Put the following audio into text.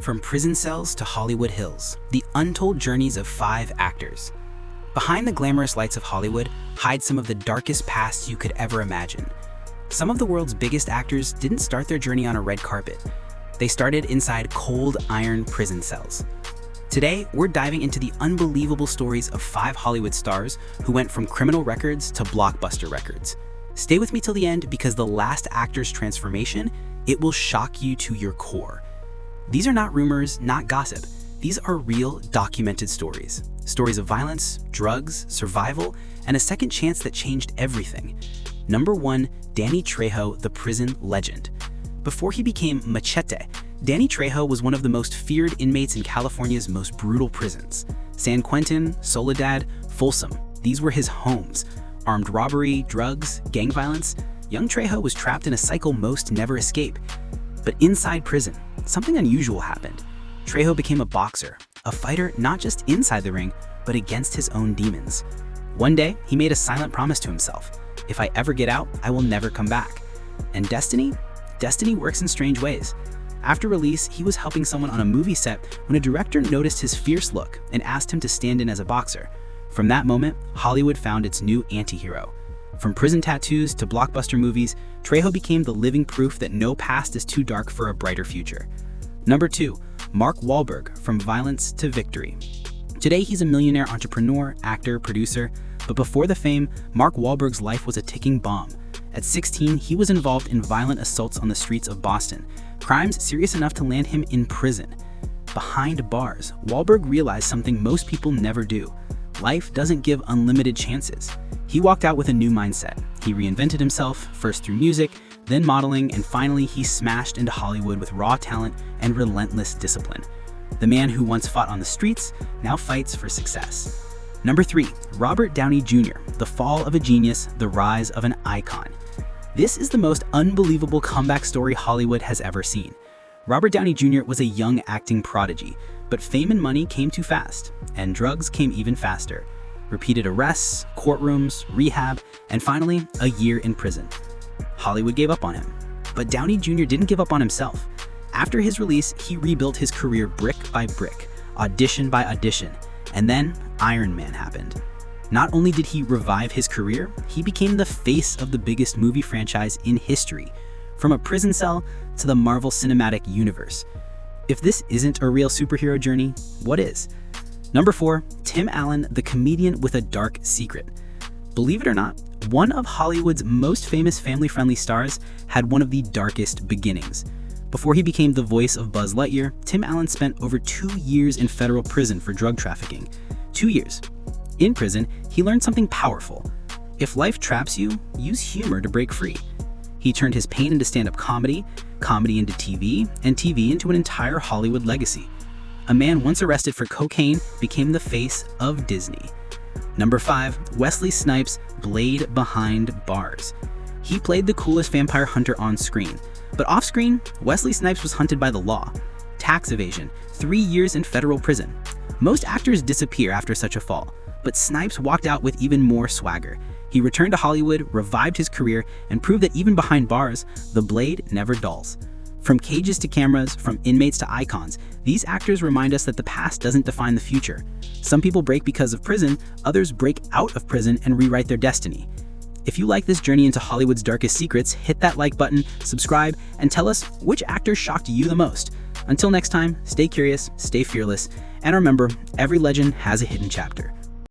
From prison cells to Hollywood Hills, the untold journeys of 5 actors. Behind the glamorous lights of Hollywood hide some of the darkest pasts you could ever imagine. Some of the world's biggest actors didn't start their journey on a red carpet. They started inside cold iron prison cells. Today, we're diving into the unbelievable stories of 5 Hollywood stars who went from criminal records to blockbuster records. Stay with me till the end because the last actor's transformation, it will shock you to your core. These are not rumors, not gossip. These are real, documented stories. Stories of violence, drugs, survival, and a second chance that changed everything. Number 1, Danny Trejo, the prison legend. Before he became Machete, Danny Trejo was one of the most feared inmates in California's most brutal prisons. San Quentin, Soledad, Folsom, these were his homes. Armed robbery, drugs, gang violence. Young Trejo was trapped in a cycle most never escape. But inside prison, something unusual happened. Trejo became a boxer, a fighter not just inside the ring, but against his own demons. One day, he made a silent promise to himself. If I ever get out, I will never come back. And destiny works in strange ways. After release, he was helping someone on a movie set when a director noticed his fierce look and asked him to stand in as a boxer. From that moment, Hollywood found its new anti-hero. From prison tattoos to blockbuster movies, Trejo became the living proof that no past is too dark for a brighter future. Number 2, Mark Wahlberg, from violence to victory. Today, he's a millionaire entrepreneur, actor, producer, but before the fame, Mark Wahlberg's life was a ticking bomb. At 16, he was involved in violent assaults on the streets of Boston, crimes serious enough to land him in prison. Behind bars, Wahlberg realized something most people never do. Life doesn't give unlimited chances. He walked out with a new mindset. He reinvented himself, first through music, then modeling, and finally he smashed into Hollywood with raw talent and relentless discipline. The man who once fought on the streets now fights for success. Number 3, Robert Downey Jr., the fall of a genius, the rise of an icon. This is the most unbelievable comeback story Hollywood has ever seen. Robert Downey Jr. was a young acting prodigy, but fame and money came too fast, and drugs came even faster. Repeated arrests, courtrooms, rehab, and finally, a year in prison. Hollywood gave up on him. But Downey Jr. didn't give up on himself. After his release, he rebuilt his career brick by brick, audition by audition, and then Iron Man happened. Not only did he revive his career, he became the face of the biggest movie franchise in history, from a prison cell to the Marvel Cinematic Universe. If this isn't a real superhero journey, what is? Number 4, Tim Allen, the comedian with a dark secret. Believe it or not, one of Hollywood's most famous family-friendly stars had one of the darkest beginnings. Before he became the voice of Buzz Lightyear, Tim Allen spent over 2 years in federal prison for drug trafficking. 2 years. In prison, he learned something powerful. If life traps you, use humor to break free. He turned his pain into stand-up comedy, comedy into TV, and TV into an entire Hollywood legacy. A man once arrested for cocaine became the face of Disney. Number 5, Wesley Snipes, Blade Behind Bars. He played the coolest vampire hunter on screen, but off-screen, Wesley Snipes was hunted by the law. Tax evasion, 3 years in federal prison. Most actors disappear after such a fall, but Snipes walked out with even more swagger. He returned to Hollywood, revived his career, and proved that even behind bars, the blade never dulls. From cages to cameras, from inmates to icons, these actors remind us that the past doesn't define the future. Some people break because of prison, others break out of prison and rewrite their destiny. If you like this journey into Hollywood's darkest secrets, hit that like button, subscribe, and tell us which actor shocked you the most. Until next time, stay curious, stay fearless, and remember, every legend has a hidden chapter.